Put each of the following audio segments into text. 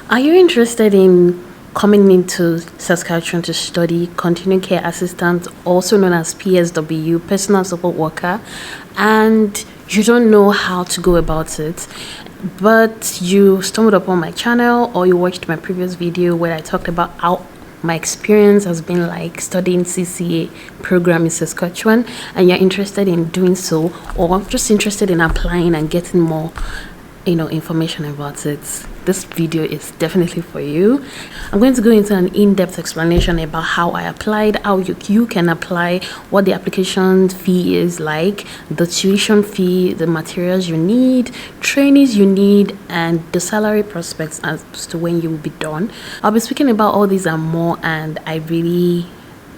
Are you interested in coming into Saskatchewan to study continuing care assistant, also known as PSW, personal support worker, and you don't know how to go about it, but you stumbled upon my channel or you watched my previous video where I talked about how my experience has been like studying CCA program in Saskatchewan, and you're interested in doing so, or just interested in applying and getting more information about it, this video is definitely for you. I'm going to go into an in-depth explanation about how I applied, how you can apply, what the application fee is like, the tuition fee, the materials you need, trainings you need, and the salary prospects as to when you will be done. I'll be speaking about all these and more, and I really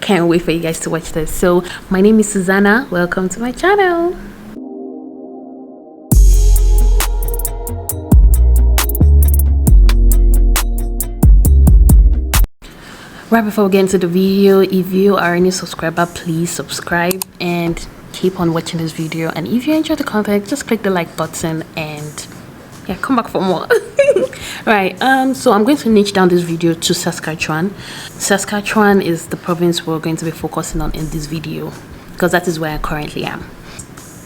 can't wait for you guys to watch this. So my name is Susanna. Welcome to my channel. Right before we get into the video, if you are a new subscriber, please subscribe and keep on watching this video. And if you enjoy the content, just click the like button and yeah, come back for more. Right, so I'm going to niche down this video to Saskatchewan. Saskatchewan is the province we're going to be focusing on in this video because that is where I currently am.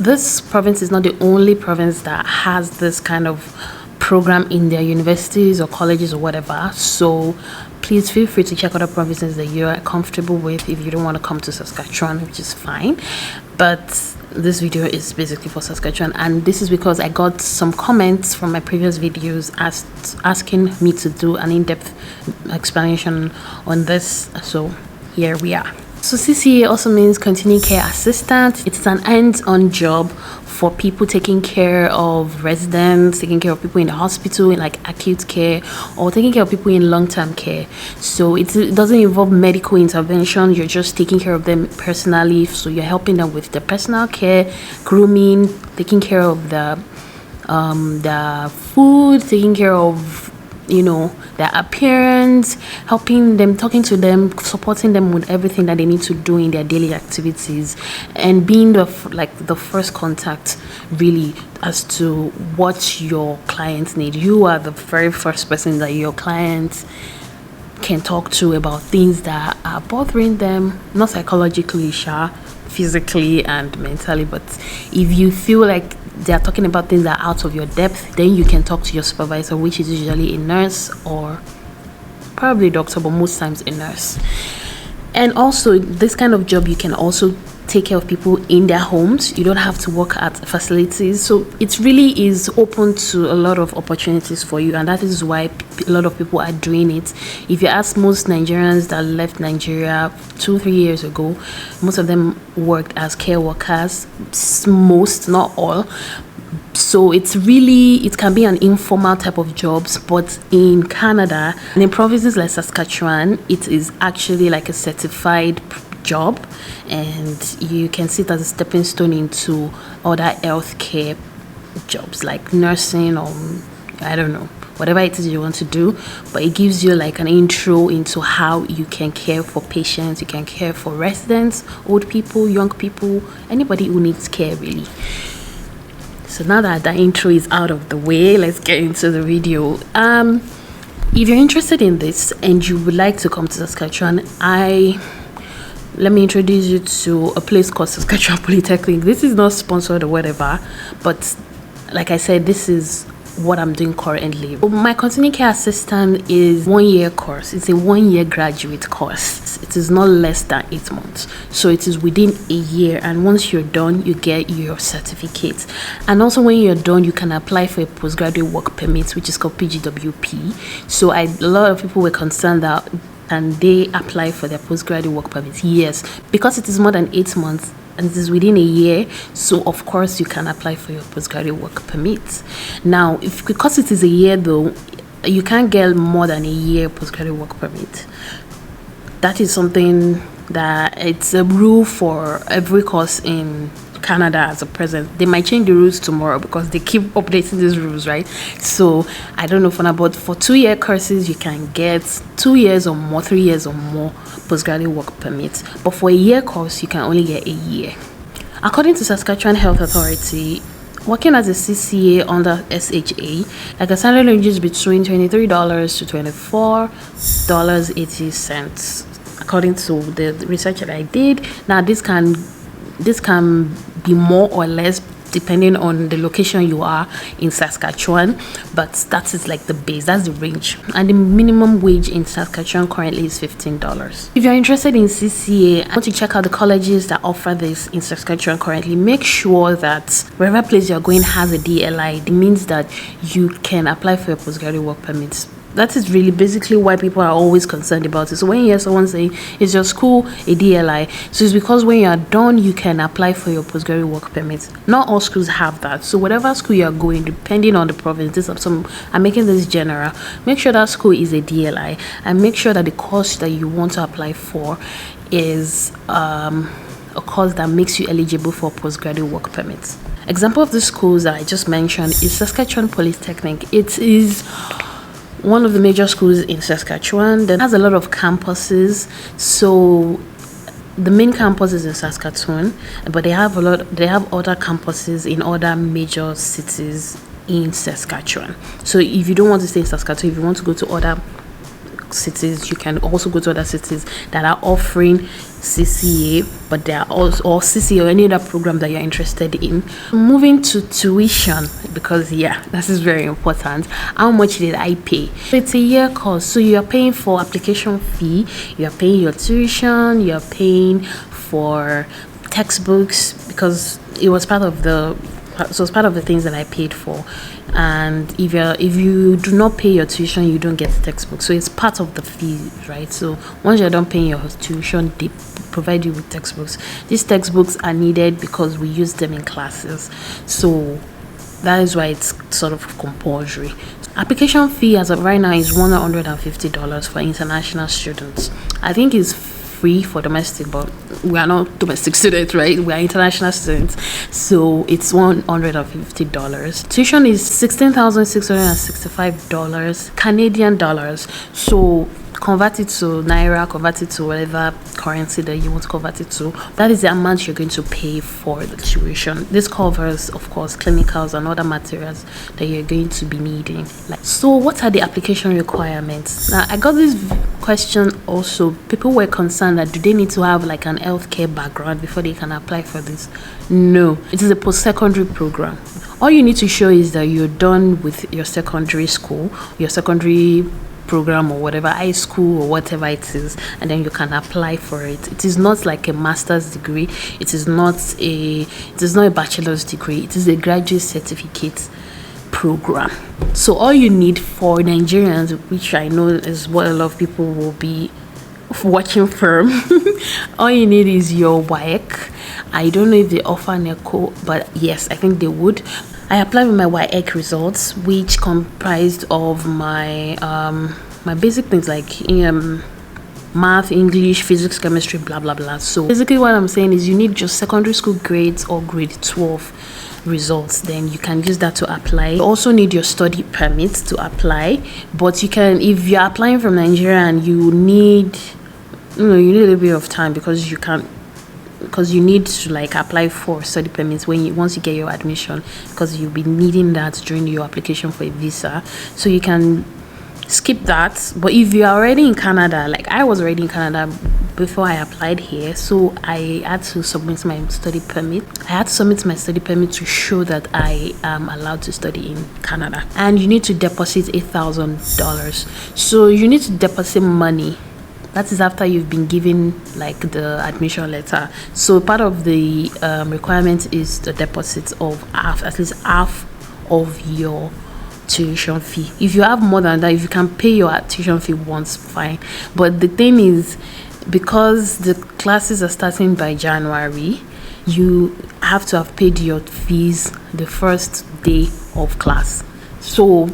This province is not the only province that has this kind of program in their universities or colleges or whatever, so please feel free to check other provinces that you are comfortable with if you don't want to come to Saskatchewan, which is fine. But this video is basically for Saskatchewan, and this is because I got some comments from my previous videos asking me to do an in-depth explanation on this, so here we are. So CCA also means continuing care assistant. It's an hands-on job for people taking care of residents, taking care of people in the hospital in like acute care, or taking care of people in long-term care. So it doesn't involve medical intervention. You're just taking care of them personally. So you're helping them with the personal care, grooming, taking care of the food, taking care of their appearance, helping them, talking to them, supporting them with everything that they need to do in their daily activities, and being the first contact really as to what your clients need. You are the very first person that your clients can talk to about things that are bothering them, not psychologically, physically and mentally, but if you feel like they are talking about things that are out of your depth, then you can talk to your supervisor, which is usually a nurse or probably a doctor, but most times a nurse. And also, this kind of job, you can also take care of people in their homes. You don't have to work at facilities, so it really is open to a lot of opportunities for you, and that is why a lot of people are doing it. If you ask most Nigerians that left Nigeria 2-3 years ago, most of them worked as care workers, most, not all. So it can be an informal type of jobs, but in Canada and in provinces like Saskatchewan, it is actually like a certified job, and you can see it as a stepping stone into other healthcare jobs like nursing, or I don't know, whatever it is you want to do, but it gives you like an intro into how you can care for patients, you can care for residents, old people, young people, anybody who needs care really. So now that the intro is out of the way, let's get into the video. If you're interested in this and you would like to come to Saskatchewan, let me introduce you to a place called Saskatchewan Polytechnic. This is not sponsored or whatever, but like I said, this is what I'm doing currently. My continuing care assistant is 1-year course. It's a 1-year graduate course. It is not less than 8 months, so it is within a year, and once you're done, you get your certificate. And also when you're done, you can apply for a postgraduate work permit, which is called PGWP. So a lot of people were concerned that, and they apply for their postgraduate work permit. Yes, because it is more than 8 months and it is within a year, so of course you can apply for your postgraduate work permit. Now, because it is a year though, you can't get more than a year postgraduate work permit. That is something that it's a rule for every course in Canada as a present. They might change the rules tomorrow because they keep updating these rules, right? So I don't know for now, but for 2-year courses you can get 2 years or more, 3 years or more postgraduate work permit, but for a year course you can only get a year. According to Saskatchewan Health Authority, working as a CCA under SHA, like a salary ranges between $23 to $24.80, according to the research that I did. Now this can be more or less depending on the location you are in Saskatchewan, but that is like the base, that's the range. And the minimum wage in Saskatchewan currently is $15. If you're interested in CCA and want to check out the colleges that offer this in Saskatchewan currently, make sure that wherever place you're going has a DLI. It means that you can apply for your postgraduate work permits. That is really basically why people are always concerned about it. So when you hear someone saying, is your school a DLI? So it's because when you are done, you can apply for your postgraduate work permit. Not all schools have that. So whatever school you are going, depending on the province, I'm making this general, make sure that school is a DLI, and make sure that the course that you want to apply for is a course that makes you eligible for postgraduate work permits. Example of the schools that I just mentioned is Saskatchewan Polytechnic. It is one of the major schools in Saskatchewan that has a lot of campuses. So the main campus is in Saskatoon, but they have other campuses in other major cities in Saskatchewan. So if you don't want to stay in Saskatoon, if you want to go to other cities, you can also go to other cities that are offering CCA, but they are also, or CCA or any other program that you're interested in. Moving to tuition, because this is very important. How much did I pay? It's a year course, so you're paying for application fee, you're paying your tuition, you're paying for textbooks, because it was part of the things that I paid for. And if you do not pay your tuition, you don't get the textbook, so it's part of the fee, right? So once you're done paying your tuition, they provide you with textbooks. These textbooks are needed because we use them in classes, so that is why it's sort of compulsory. Application fee as of right now is $150 for international students. I think it's free for domestic, but we are not domestic students, right? We are international students, so it's $150. Tuition is $16,665 Canadian dollars. So convert it to naira, convert it to whatever currency that you want to convert it to. That is the amount you're going to pay for the tuition. This covers, of course, clinicals and other materials that you're going to be needing. So what are the application requirements? Now, I got this question also. People were concerned that do they need to have like an healthcare background before they can apply for this? No, it is a post-secondary program. All you need to show is that you're done with your secondary school, your secondary program, or whatever, high school or whatever it is, and then you can apply for it. It is not like a master's degree, it is not a bachelor's degree, it is a graduate certificate program. So all you need for Nigerians, which I know is what a lot of people will be watching from, all you need is your WAEC. I don't know if they offer NECO, but yes, I think they would. I applied with my WAEC results, which comprised of my my basic things like math, English, physics, chemistry, blah blah blah. So basically what I'm saying is you need just secondary school grades or grade 12 results, then you can use that to apply. You also need your study permit to apply, but you can, if you're applying from Nigeria and you need a little bit of time, because you need to like apply for study permits once you get your admission, because you'll be needing that during your application for a visa. So you can skip that. But if you are already in Canada, like I was already in Canada before I applied here, so I had to submit my study permit. I had to submit my study permit to show that I am allowed to study in Canada. And you need to deposit $8,000. So you need to deposit money. That is after you've been given like the admission letter. So part of the requirement is the deposit of at least half of your tuition fee. If you have more than that, if you can pay your tuition fee once, fine. But the thing is, because the classes are starting by January, you have to have paid your fees the first day of class. So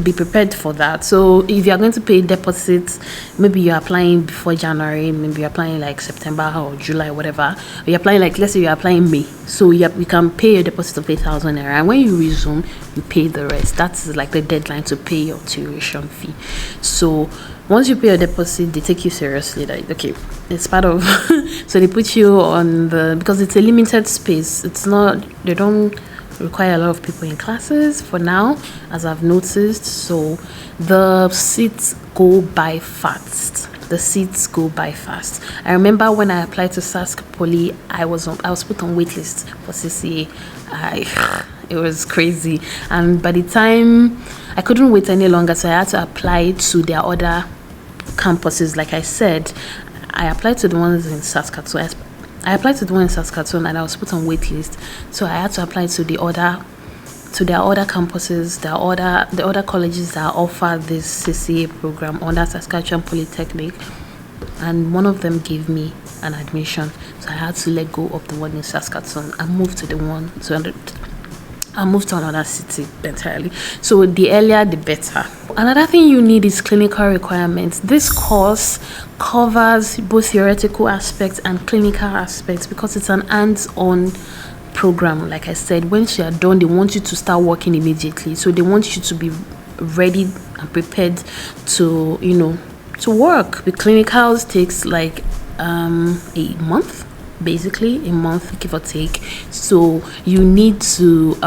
be prepared for that. So if you're going to pay deposits, maybe you're applying before January, maybe you're applying like September or July, whatever, or you're applying like, let's say you're applying May, so you can pay your deposit of 8,000 naira, and when you resume, you pay the rest. That's like the deadline to pay your tuition fee. So once you pay your deposit, they take you seriously, like, okay, it's part of so they put you on because it's a limited space. It's not, they don't require a lot of people in classes for now, as I've noticed. So the seats go by fast. I remember when I applied to Sask Poly, I was put on waitlist for CCA. It was crazy, and by the time I couldn't wait any longer, so I had to apply to their other campuses. Like I said, I applied to the ones in Saskatchewan. I applied to the one in Saskatchewan, and I was put on waitlist. So I had to apply to their other campuses, the other colleges that offer this CCA program under Saskatchewan Polytechnic, and one of them gave me an admission. So I had to let go of the one in Saskatchewan and move to another city entirely. So the earlier the better. Another thing you need is clinical requirements. This course covers both theoretical aspects and clinical aspects because it's an hands-on program. Like I said, once you are done, they want you to start working immediately. So they want you to be ready and prepared to work. The clinicals takes like a month, basically a month, give or take. So you need to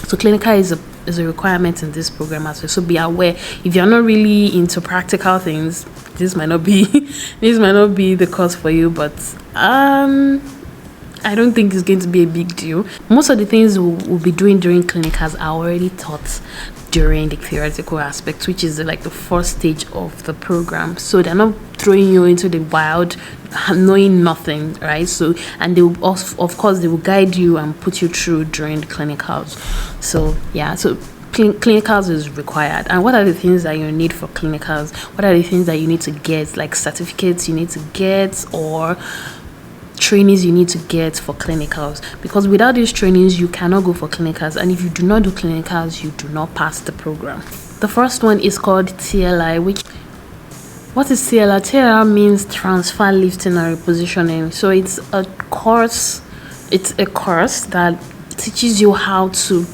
so clinical is a requirement in this program as well. So be aware, if you're not really into practical things, this might not be the course for you. But I don't think it's going to be a big deal. Most of the things we'll be doing during clinicals are already taught during the theoretical aspect, which is like the first stage of the program. So they're not throwing you into the wild knowing nothing, right? So, and they will, of course, they will guide you and put you through during the clinicals. So yeah, so clinicals is required. And what are the things that you need for clinicals? What are the things that you need to get, like certificates you need to get, or trainings you need to get for clinicals? Because without these trainings, you cannot go for clinicals, and if you do not do clinicals, you do not pass the program. The first one is called TLI. What is TLR? TLR means transfer lifting and repositioning. So it's a course that teaches you how to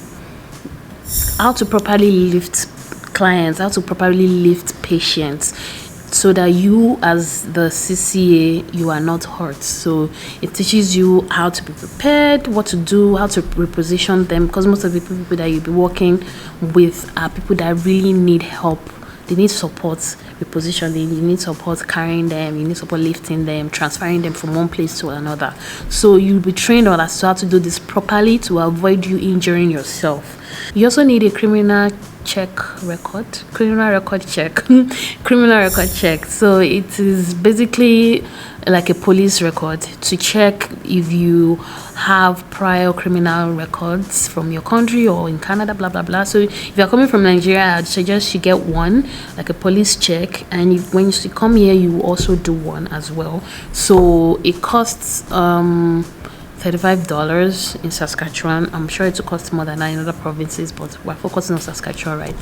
properly lift clients, how to properly lift patients, so that you as the CCA, you are not hurt. So it teaches you how to be prepared, what to do, how to reposition them, because most of the people that you'll be working with are people that really need help. They need support repositioning, you need support carrying them, you need support lifting them, transferring them from one place to another. So you'll be trained on as to how to do this properly to avoid you injuring yourself. You also need a criminal record check. So it is basically like a police record to check if you have prior criminal records from your country or in Canada, blah blah blah. So if you're coming from Nigeria, I'd suggest you get one, like a police check, and when you come here, you also do one as well. So it costs $35 in Saskatchewan. I'm sure it will cost more than that in other provinces, but we're focusing on Saskatchewan, right?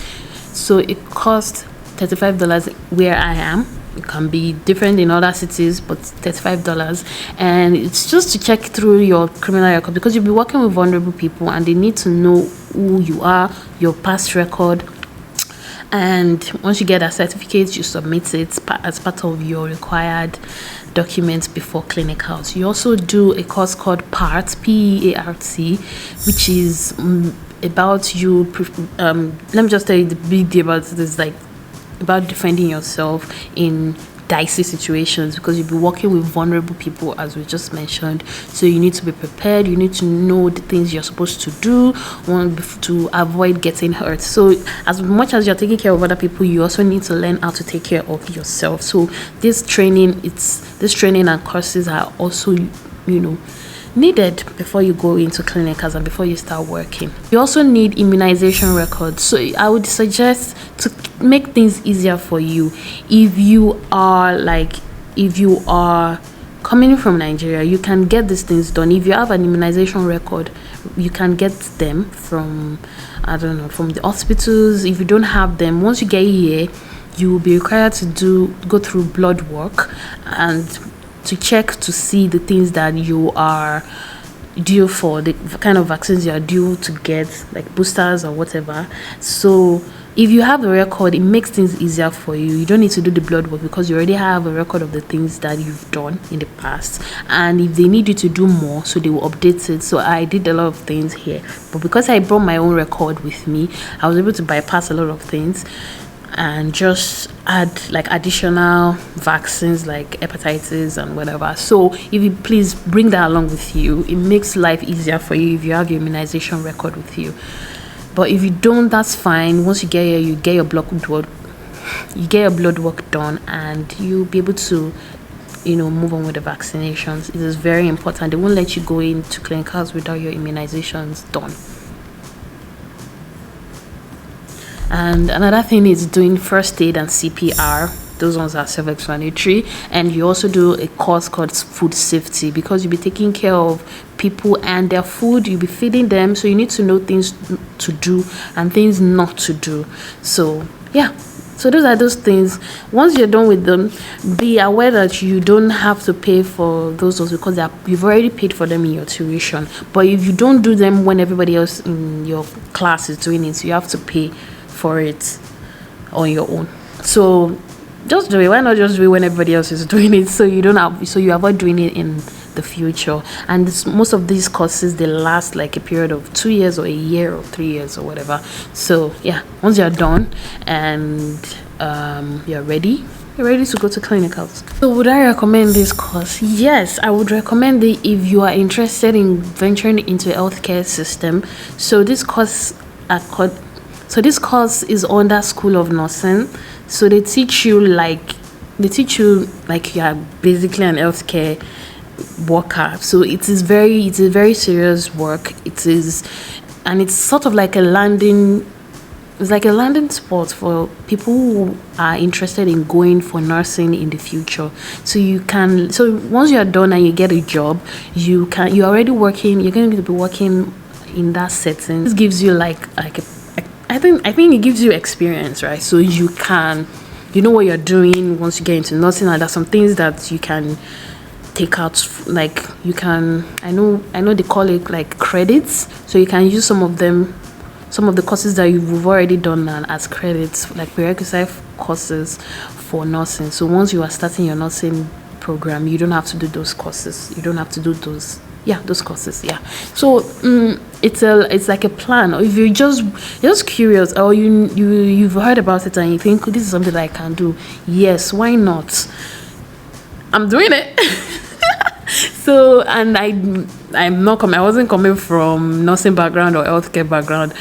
So it costs $35 where I am. It can be different in other cities, but $35, and it's just to check through your criminal record, because you'll be working with vulnerable people and they need to know who you are, your past record. And once you get a certificate, you submit it as part of your required documents before clinicals. You also do a course called PART, P-E-A-R-T, which is about you. Let me just tell you the big deal about this, like about defending yourself in dicey situations, because you'll be working with vulnerable people, as we just mentioned. So you need to be prepared. You need to know the things you're supposed to do to avoid getting hurt. So as much as you're taking care of other people, you also need to learn how to take care of yourself. So this training and courses are also needed before you go into clinicals and before you start working. You also need immunization records. So I would suggest, to make things easier for you, if you are coming from Nigeria, you can get these things done. If you have an immunization record, you can get them from the hospitals. If you don't have them, once you get here, you will be required to go through blood work and to check to see the things that you are due for, the kind of vaccines you are due to get, like boosters or whatever. So if you have a record, it makes things easier for you. You don't need to do the blood work because you already have a record of the things that you've done in the past. And if they need you to do more, so they will update it. So I did a lot of things here, but because I brought my own record with me, I was able to bypass a lot of things and just add like additional vaccines like hepatitis and whatever. So if you please bring that along with you, it makes life easier for you if you have your immunization record with you. But if you don't, that's fine. Once you get here, you get your blood work done, and you'll be able to move on with the vaccinations. It is very important. They won't let you go into clinicals without your immunizations done. And another thing is doing first aid and CPR. Those ones are self-explanatory. And you also do a course called food safety, because you'll be taking care of people and their food. You'll be feeding them, so you need to know things to do and things not to do. So yeah, so those are those things. Once you're done with them, be aware that you don't have to pay for those ones because you've already paid for them in your tuition. But if you don't do them when everybody else in your class is doing it, so you have to pay for it on your own. So just do it. Why not just do it when everybody else is doing it, so you avoid doing it in the future. And most of these courses, they last like a period of 2 years or a year or 3 years or whatever. So yeah, once you're done and you're ready to go to clinicals. So would I recommend this course? Yes, I would recommend it if you are interested in venturing into a healthcare system. So this course is under School of Nursing. So they teach you like you are basically an healthcare worker. So it's a very serious work. And it's sort of like a landing spot for people who are interested in going for nursing in the future. So once you are done and you get a job, you're already working. You're going to be working in that setting. This gives you I think it gives you experience, right? So you know what you're doing once you get into nursing, and there's some things that you can take out, like I know they call it like credits, so you can use some of the courses that you've already done as credits, like prerequisite courses for nursing. So once you are starting your nursing program, you don't have to do those courses. You don't have to do those courses. Yeah. So it's like a plan. Or if you're just curious, or you've heard about it and you think this is something that I can do, yes, why not? I'm doing it. So, and I wasn't coming from nursing background or healthcare background.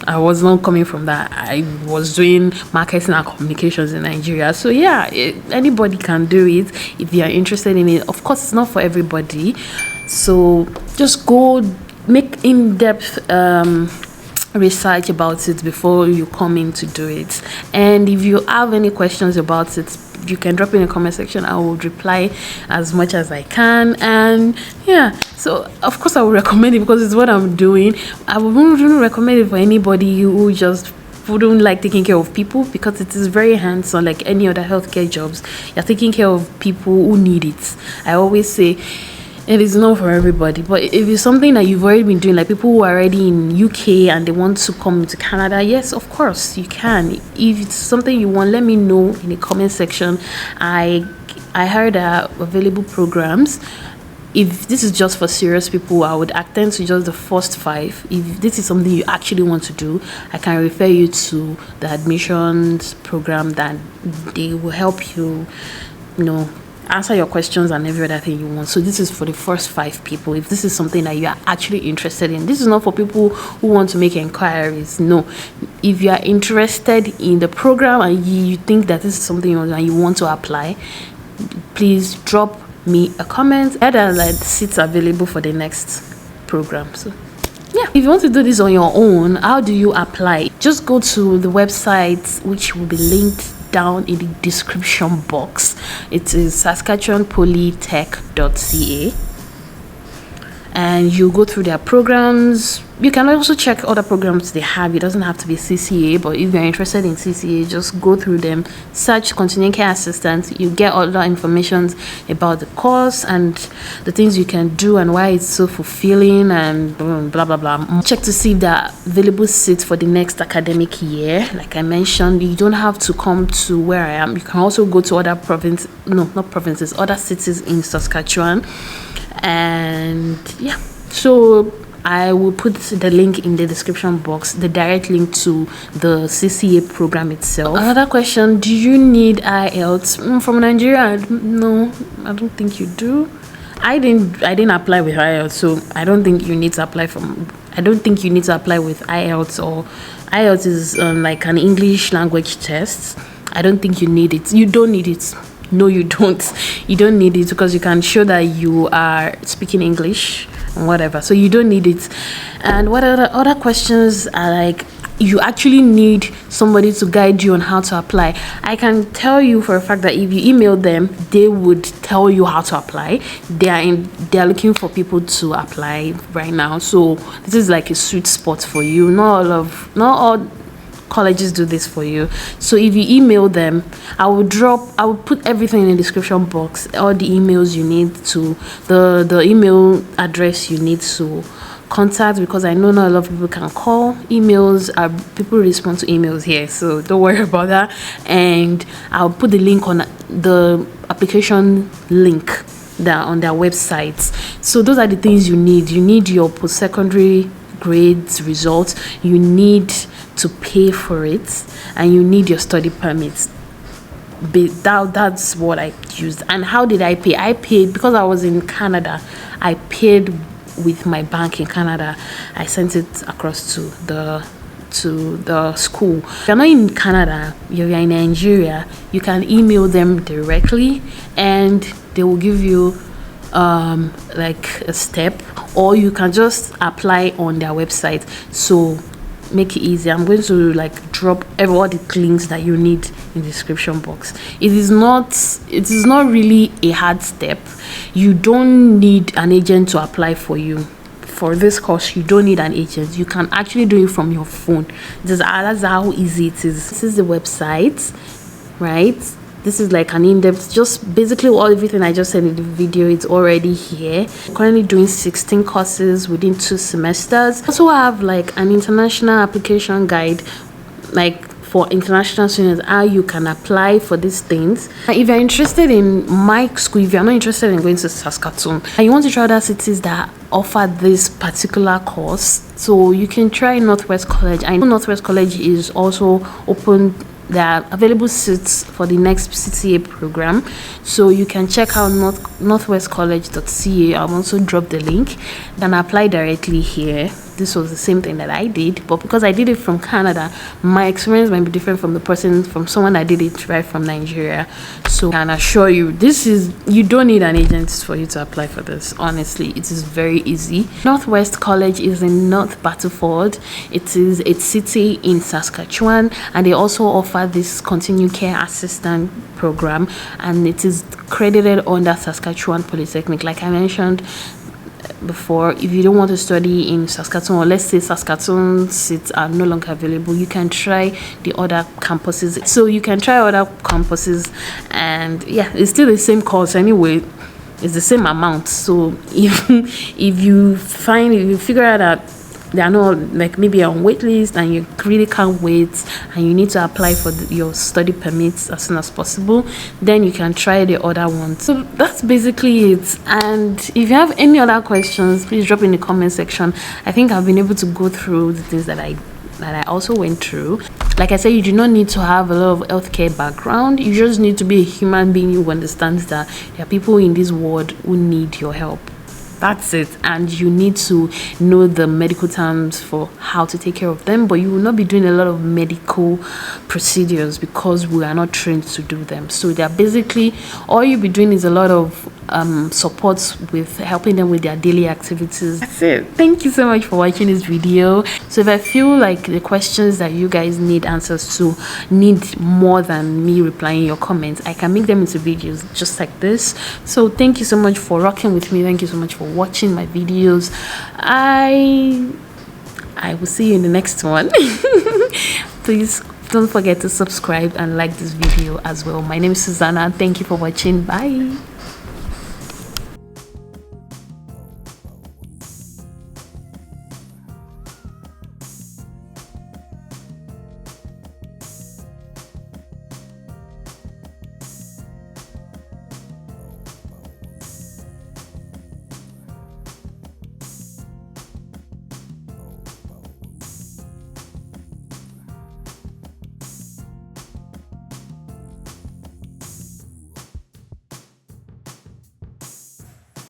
I was not coming from that. I was doing marketing and communications in Nigeria. So yeah, anybody can do it if you are interested in it. Of course, it's not for everybody. So just go make in-depth research about it before you come in to do it. And if you have any questions about it, you can drop in the comment section. I will reply as much as I can. And yeah, so of course I would recommend it because it's what I'm doing. I wouldn't recommend it for anybody who just wouldn't like taking care of people, because it is very hands-on. Like any other healthcare jobs, you're taking care of people who need it. I always say it is not for everybody, but if it's something that you've already been doing, like people who are already in UK and they want to come to Canada, yes, of course you can. If it's something you want, let me know in the comment section. I heard available programs. If this is just for serious people, I would attend to just the first 5. If this is something you actually want to do, I can refer you to the admissions program that they will help you, answer your questions and every other thing you want. So this is for the first 5 people. If this is something that you are actually interested in, this is not for people who want to make inquiries. No, if you are interested in the program and you think that this is something you want to apply, please drop me a comment. There are like seats available for the next program. So yeah, if you want to do this on your own, how do you apply? Just go to the website, which will be linked down in the description box. It is saskatchewanpolytech.ca, and you go through their programs. You can also check other programs they have. It doesn't have to be CCA, but if you're interested in CCA, just go through them, search continuing care assistant. You get all the information about the course and the things you can do and why it's so fulfilling and blah blah blah. Check to see if there are available seats for the next academic year. Like I mentioned, you don't have to come to where I am. You can also go to other other cities in Saskatchewan. And yeah, so I will put the link in the description box, the direct link to the CCA program itself. Another question, do you need IELTS? From Nigeria? No, I don't think you do. I didn't apply with IELTS, so I don't think you need to apply with IELTS, or IELTS is like an English language test. I don't think you need it. You don't need it. No, you don't. You don't need it because you can show that you are speaking English and whatever. So you don't need it. And what other questions are like, you actually need somebody to guide you on how to apply. I can tell you for a fact that if you email them, they would tell you how to apply. They are looking for people to apply right now. So this is like a sweet spot for you. Not all colleges do this for you. So if you email them, I will put everything in the description box, all the emails you need, to the email address you need to contact, because I know not a lot of people can call. People respond to emails here, so don't worry about that. And I'll put the link on the application link on their websites. So those are the things you need. You need your post-secondary grades results, you need to pay for it, and you need your study permits. That's what I used. And how did I pay? I paid because I was in Canada. I paid with my bank in Canada. I sent it across to the school. If you're not in Canada, you're in Nigeria, you can email them directly and they will give you like a step, or you can just apply on their website. So make it easy. I'm going to like drop all the links that you need in the description box. It is not really a hard step. You don't need an agent to apply for you. For this course, you don't need an agent. You can actually do it from your phone. That's how easy it is. This is the website, right? This is like an in-depth, just basically everything I just said in the video, it's already here. I'm currently doing 16 courses within 2 semesters. Also have like an international application guide, like for international students, how you can apply for these things. If you're interested in my school, if you're not interested in going to Saskatoon and you want to try other cities that offer this particular course, so you can try Northwest College. I know Northwest College is also open. There are available seats for the next CCA program, so you can check out northwestcollege.ca. I'll also drop the link. Then apply directly here. This was the same thing that I did, but because I did it from Canada, my experience might be different from someone that did it right from Nigeria. So I can assure you, you don't need an agent for you to apply for this. Honestly, it is very easy. Northwest College is in North Battleford. It is a city in Saskatchewan, and they also offer this continuing care assistant program, and it is credited under Saskatchewan Polytechnic. Like I mentioned before, if you don't want to study in Saskatoon, or let's say Saskatoon seats are no longer available, you can try the other campuses. So you can try other campuses, and yeah, it's still the same course anyway. It's the same amount. So if you figure out that they are not, like, maybe on wait list and you really can't wait and you need to apply for your study permits as soon as possible, then you can try the other one. So that's basically it. And if you have any other questions, please drop in the comment section. I think I've been able to go through the things that I also went through. Like I said, you do not need to have a lot of healthcare background. You just need to be a human being who understands that there are people in this world who need your help. That's it. And you need to know the medical terms for how to take care of them, but you will not be doing a lot of medical procedures because we are not trained to do them. So they're basically, all you'll be doing is a lot of support with helping them with their daily activities. That's it. Thank you so much for watching this video. So if I feel like the questions that you guys need answers to need more than me replying your comments, I can make them into videos just like this. So thank you so much for rocking with me. Thank you so much for for watching my videos. I will see you in the next one. Please don't forget to subscribe and like this video as well. My name is Susanna. Thank you for watching. Bye.